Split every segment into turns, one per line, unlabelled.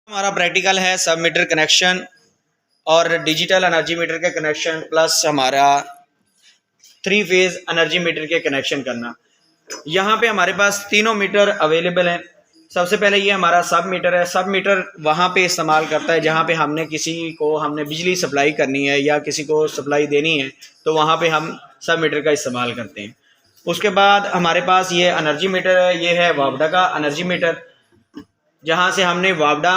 हमारा प्रैक्टिकल है सब मीटर कनेक्शन और डिजिटल एनर्जी मीटर के कनेक्शन प्लस हमारा 3 फेज एनर्जी मीटर के कनेक्शन करना। यहाँ पे हमारे पास तीनों मीटर अवेलेबल हैं। सबसे पहले ये हमारा सब मीटर है। सब मीटर वहाँ पे इस्तेमाल करता है जहाँ पे हमने किसी को बिजली सप्लाई करनी है या किसी को सप्लाई देनी है, तो वहाँ पे हम सब मीटर का इस्तेमाल करते हैं। उसके बाद हमारे पास ये एनर्जी मीटर है, ये है वापडा का एनर्जी मीटर, जहाँ से हमने वापडा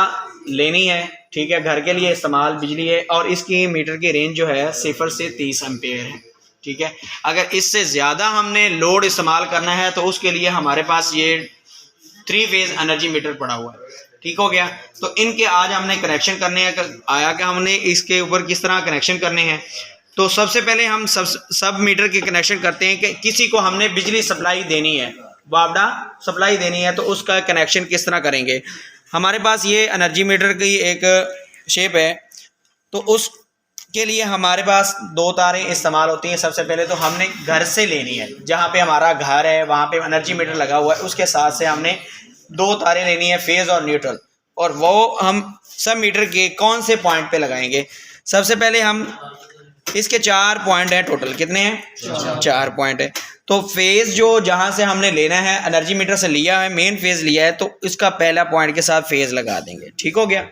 लेनी है, ठीक है, घर के लिए इस्तेमाल बिजली है, और इसकी मीटर की रेंज जो है 0 से 30 एम्पेयर है, ठीक है। अगर इससे ज़्यादा हमने लोड इस्तेमाल करना है तो उसके लिए हमारे पास ये 3 फेज एनर्जी मीटर पड़ा हुआ है, ठीक हो गया। तो इनके आज हमने कनेक्शन करने हैं। आया कि हमने इसके ऊपर किस तरह कनेक्शन करने हैं, तो सबसे पहले हम सब मीटर के कनेक्शन करते हैं कि किसी को हमने बिजली सप्लाई देनी है, वापडा सप्लाई देनी है, तो उसका कनेक्शन किस तरह करेंगे। हमारे पास ये एनर्जी मीटर की एक शेप है, तो उसके लिए हमारे पास 2 तारें इस्तेमाल होती हैं। सबसे पहले तो हमने घर से लेनी है, जहाँ पे हमारा घर है वहाँ पे एनर्जी मीटर लगा हुआ है, उसके साथ से हमने 2 तारें लेनी है, फेज़ और न्यूट्रल, और वो हम सब मीटर के कौन से पॉइंट पे लगाएंगे। सबसे पहले हम इसके 4 पॉइंट हैं, टोटल कितने हैं, 4 पॉइंट है। तो फेज़ जो जहाँ से हमने लेना है, एनर्जी मीटर से लिया है, मेन फेज़ लिया है, तो इसका पहला पॉइंट के साथ फेज़ लगा देंगे, ठीक हो गया।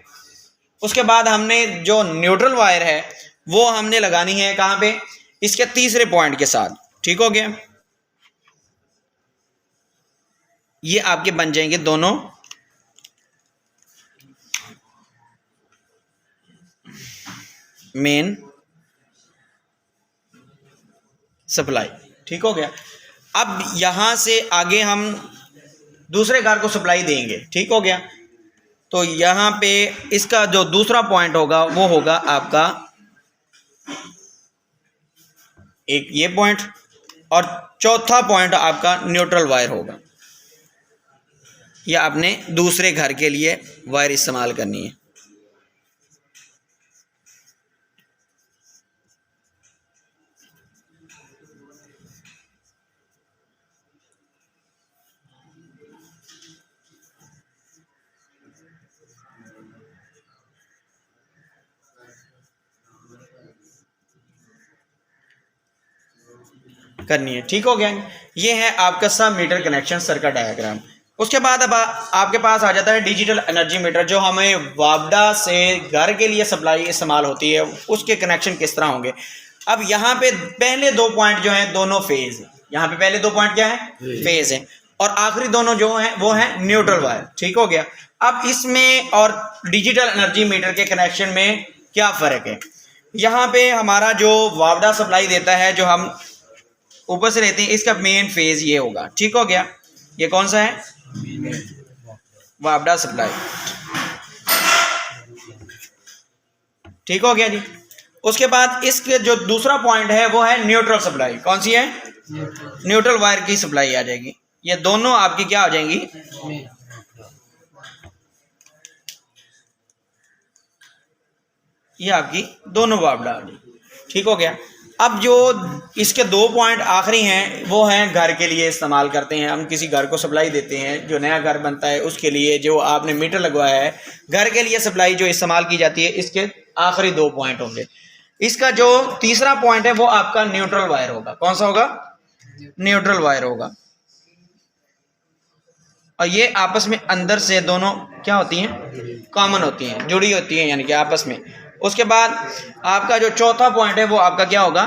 उसके बाद हमने जो न्यूट्रल वायर है वो हमने लगानी है कहाँ पे, इसके तीसरे पॉइंट के साथ, ठीक हो गया। ये आपके बन जाएंगे दोनों मेन सप्लाई, ठीक हो गया। अब यहाँ से आगे हम दूसरे घर को सप्लाई देंगे, ठीक हो गया। तो यहाँ पे इसका जो दूसरा पॉइंट होगा वो होगा आपका एक ये पॉइंट, और चौथा पॉइंट आपका न्यूट्रल वायर होगा। यह आपने दूसरे घर के लिए वायर इस्तेमाल करनी है। करनी है, ठीक हो गया। ये है आपका सब मीटर कनेक्शन सर्किट डायग्राम। उसके बाद अब आपके पास आ जाता है डिजिटल एनर्जी मीटर, जो हमें वापडा से घर के लिए सप्लाई इस्तेमाल होती है, उसके कनेक्शन किस तरह होंगे। अब यहाँ पे पहले 2 पॉइंट जो हैं दोनों फेज है। यहाँ पे पहले 2 पॉइंट क्या है, फेज है, और आखिरी दोनों जो हैं वो हैं न्यूट्रल वायर, ठीक हो गया। अब इसमें और डिजिटल एनर्जी मीटर के कनेक्शन में क्या फ़र्क है। यहाँ पे हमारा जो वापडा सप्लाई देता है, जो हम ऊपर से लेते हैं, इसका मेन फेज ये होगा, ठीक हो गया। ये कौन सा है, वापडा सप्लाई, ठीक हो गया जी। उसके बाद इसके जो दूसरा पॉइंट है वो है न्यूट्रल सप्लाई। कौन सी है, न्यूट्रल वायर की सप्लाई आ जाएगी। ये दोनों आपकी क्या हो जाएंगी, ये आपकी दोनों वापडा आ जाएगी, ठीक हो गया। अब जो इसके 2 पॉइंट आखिरी हैं वो हैं घर के लिए इस्तेमाल करते हैं। हम किसी घर को सप्लाई देते हैं, जो नया घर बनता है उसके लिए जो आपने मीटर लगवाया है, घर के लिए सप्लाई जो इस्तेमाल की जाती है, इसके आखिरी 2 पॉइंट होंगे। इसका जो तीसरा पॉइंट है वो आपका न्यूट्रल वायर होगा। कौन सा होगा, न्यूट्रल वायर होगा। और ये आपस में अंदर से दोनों क्या होती हैं, कॉमन होती हैं, जुड़ी होती हैं, यानी कि आपस में। उसके बाद आपका जो चौथा पॉइंट है वो आपका क्या होगा,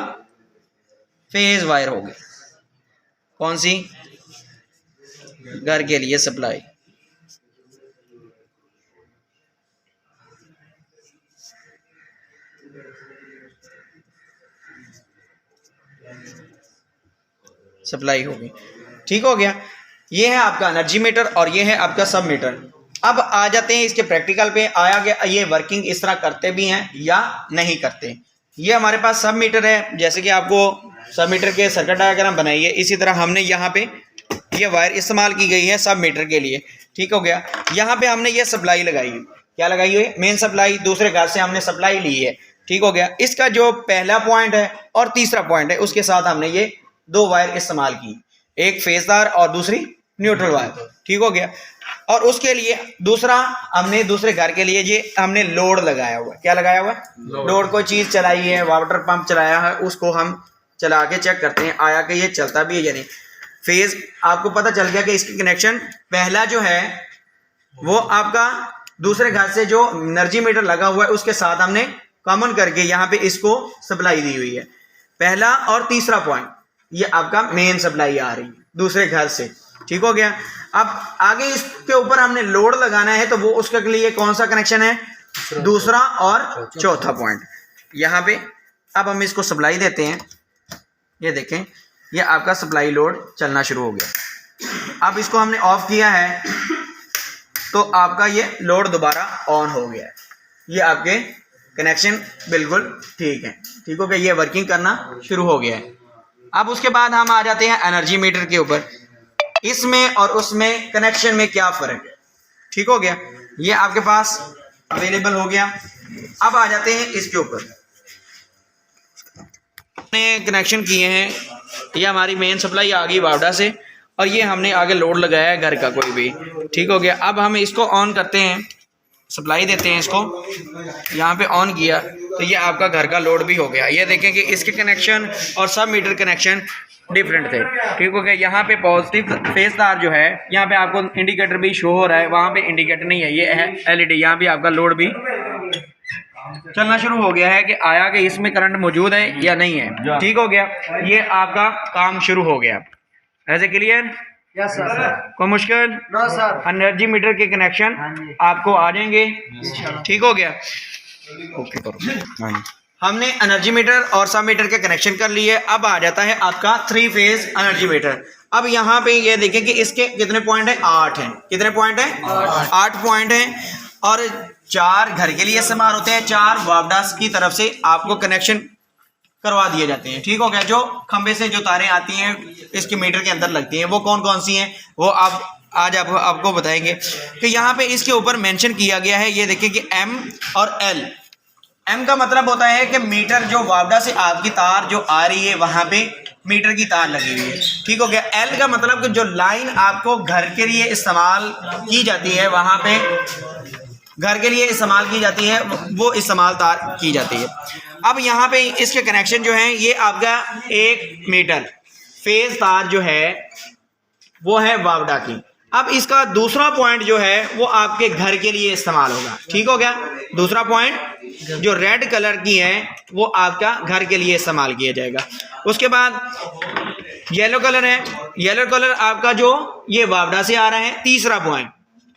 फेज वायर होगी। कौन सी, घर के लिए सप्लाई। सप्लाई होगी, ठीक हो गया। ये है आपका एनर्जी मीटर और ये है आपका सब मीटर। अब आ जाते हैं इसके प्रैक्टिकल पे। आया गया ये वर्किंग इस तरह करते भी हैं या नहीं करते। ये हमारे पास सब मीटर है, जैसे कि आपको सब मीटर के सर्किट डायग्राम बनाइए, इसी तरह हमने यहाँ पे ये वायर इस्तेमाल की गई है सब मीटर के लिए, ठीक हो गया। यहाँ पे हमने ये सप्लाई लगाई है, क्या लगाई हुई है, मेन सप्लाई, दूसरे घर से हमने सप्लाई ली है, ठीक हो गया। इसका जो पहला पॉइंट है और तीसरा पॉइंट है उसके साथ हमने ये 2 वायर इस्तेमाल की, एक फेजदार और दूसरी न्यूट्रल वायर, ठीक हो गया। और उसके लिए दूसरा हमने दूसरे घर के लिए ये हमने लोड लगाया हुआ है। क्या लगाया हुआ है? लोड। कोई चीज़ चलाई है, वाटर पंप चलाया है, उसको हम चला के चेक करते हैं आया कि ये चलता भी है या नहीं। फेज आपको पता चल गया कि इसकी कनेक्शन पहला जो है वो आपका दूसरे घर से जो एनर्जी मीटर लगा हुआ है उसके साथ हमने कॉमन करके यहाँ पे इसको सप्लाई दी हुई है। पहला और तीसरा पॉइंट ये आपका मेन सप्लाई आ रही है दूसरे घर से। ठीक हो गया। अब आगे इसके ऊपर हमने लोड लगाना है तो वो उसके लिए कौन सा कनेक्शन है? दूसरा और चौथा पॉइंट यहाँ पे। अब हम इसको सप्लाई देते हैं। ये देखें ये आपका सप्लाई लोड चलना शुरू हो गया। अब इसको हमने ऑफ किया है तो आपका ये लोड दोबारा ऑन हो गया है। ये आपके कनेक्शन बिल्कुल ठीक है। ठीक हो गया, ये वर्किंग करना शुरू हो गया है। अब उसके बाद हम आ जाते हैं एनर्जी मीटर के ऊपर। इसमें और उसमें कनेक्शन में क्या फ़र्क है? ठीक हो गया, ये आपके पास अवेलेबल हो गया। अब आ जाते हैं इसके ऊपर। हमने कनेक्शन किए हैं, ये हमारी मेन सप्लाई आ गई वावडा से और ये हमने आगे लोड लगाया है घर का कोई भी। ठीक हो गया। अब हम इसको ऑन करते हैं, सप्लाई देते हैं इसको, यहाँ पे ऑन किया तो ये आपका घर का लोड भी हो गया। ये देखें कि इसके कनेक्शन और सब मीटर कनेक्शन डिफरेंट थे। ठीक हो गया। यहाँ पे पॉजिटिव फेज तार जो है यहाँ पे आपको इंडिकेटर भी शो हो रहा है, वहाँ पे इंडिकेटर नहीं है, ये है एलईडी। यहाँ भी आपका लोड भी चलना शुरू हो गया है कि आया कि इसमें करंट मौजूद है या नहीं है। ठीक हो गया, ये आपका काम शुरू हो गया। ऐसे क्लियर?
Yes sir.
कोई मुश्किल?
No sir.
एनर्जी मीटर के कनेक्शन आपको आ जाएंगे। ठीक हो गया। ओके करो। हमने एनर्जी मीटर और सब मीटर के कनेक्शन कर लिए। अब आ जाता है आपका 3 फेज एनर्जी मीटर। अब यहाँ पे ये देखें कि इसके कितने पॉइंट हैं? 8 हैं। कितने पॉइंट हैं? 8 पॉइंट हैं और 4 घर के लिए इस्तेमाल होते हैं, 4 वावडास की तरफ से आपको कनेक्शन करवा दिए जाते हैं। ठीक हो गया। जो खंबे से जो तारें आती हैं इसके मीटर के अंदर लगती हैं वो कौन कौन सी हैं वो आज आपको बताएंगे कि यहाँ पे इसके ऊपर मेंशन किया गया है। ये देखिए कि एम और एल। एम का मतलब होता है कि मीटर जो वावडा से आपकी तार जो आ रही है वहाँ पे मीटर की तार लगी हुई है। ठीक हो गया। एल का मतलब कि जो लाइन आपको घर के लिए इस्तेमाल की जाती है, वहाँ पे घर के लिए इस्तेमाल की जाती है, वो इस्तेमाल तार की जाती है। अब यहाँ पे इसके कनेक्शन जो हैं ये आपका 1 मीटर फेज तार जो है वो है वावडा की। अब इसका दूसरा पॉइंट जो है वो आपके घर के लिए इस्तेमाल होगा। ठीक हो गया। दूसरा पॉइंट जो रेड कलर की है वो आपका घर के लिए इस्तेमाल किया जाएगा। उसके बाद येलो कलर है, येलो कलर आपका जो ये वावडा से आ रहा है तीसरा पॉइंट,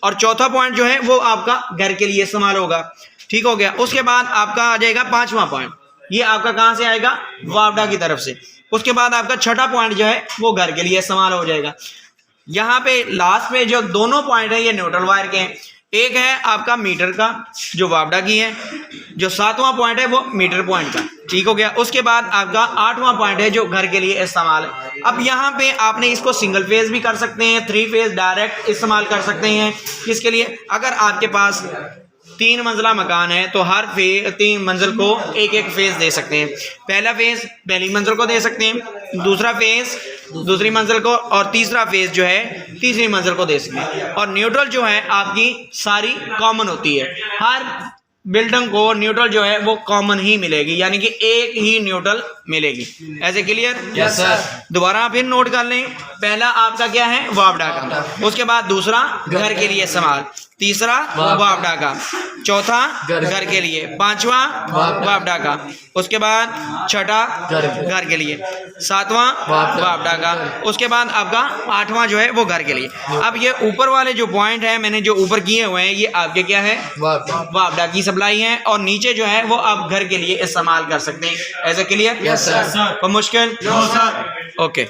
और चौथा पॉइंट जो है वो आपका घर के लिए इस्तेमाल होगा। ठीक हो गया। उसके बाद आपका आ जाएगा 5वां पॉइंट, ये आपका कहाँ से आएगा? वावडा की तरफ से। उसके बाद आपका 6ठा पॉइंट जो है वो घर के लिए इस्तेमाल हो जाएगा। यहाँ पे लास्ट में जो दोनों पॉइंट है ये न्यूट्रल वायर के हैं। एक है आपका मीटर का जो वावडा की है, जो 7वां पॉइंट है वो मीटर पॉइंट का। ठीक हो गया। उसके बाद आपका 8वां पॉइंट है जो घर के लिए इस्तेमाल है। अब यहाँ पे आपने इसको सिंगल फेज भी कर सकते हैं, 3 फेज डायरेक्ट इस्तेमाल कर सकते हैं। किसके लिए? अगर आपके पास 3 मंजिला मकान है तो हर 3 मंजिल को एक फेज दे सकते हैं। पहला फेज पहली मंजिल को दे सकते हैं, दूसरा फेज दूसरी मंजिल को, और तीसरा फेज जो है तीसरी मंजिल को दे सकते हैं। और न्यूट्रल जो है आपकी सारी कॉमन होती है, हर बिल्डिंग को न्यूट्रल जो है वो कॉमन ही मिलेगी, यानी कि एक ही न्यूट्रल मिलेगी। ऐसे क्लियर?
Yes sir.
दोबारा फिर नोट कर लें। पहला आपका क्या है? वावडा का। उसके बाद दूसरा घर के लिए इस्तेमाल, तीसरा वावडा का, चौथा घर के लिए, 5वां वावडा का, उसके बाद 6ठा घर के लिए, 7वां वावडा का, उसके बाद आपका 8वां जो है वो घर के लिए। अब ये ऊपर वाले जो पॉइंट है मैंने जो ऊपर किए हुए हैं ये आपके क्या है? वावडा की सप्लाई है, और नीचे जो है वो आप घर के लिए इस्तेमाल कर सकते हैं। ऐसे क्लियर?
Yes sir.
कोई मुश्किल?
No sir.
ओके।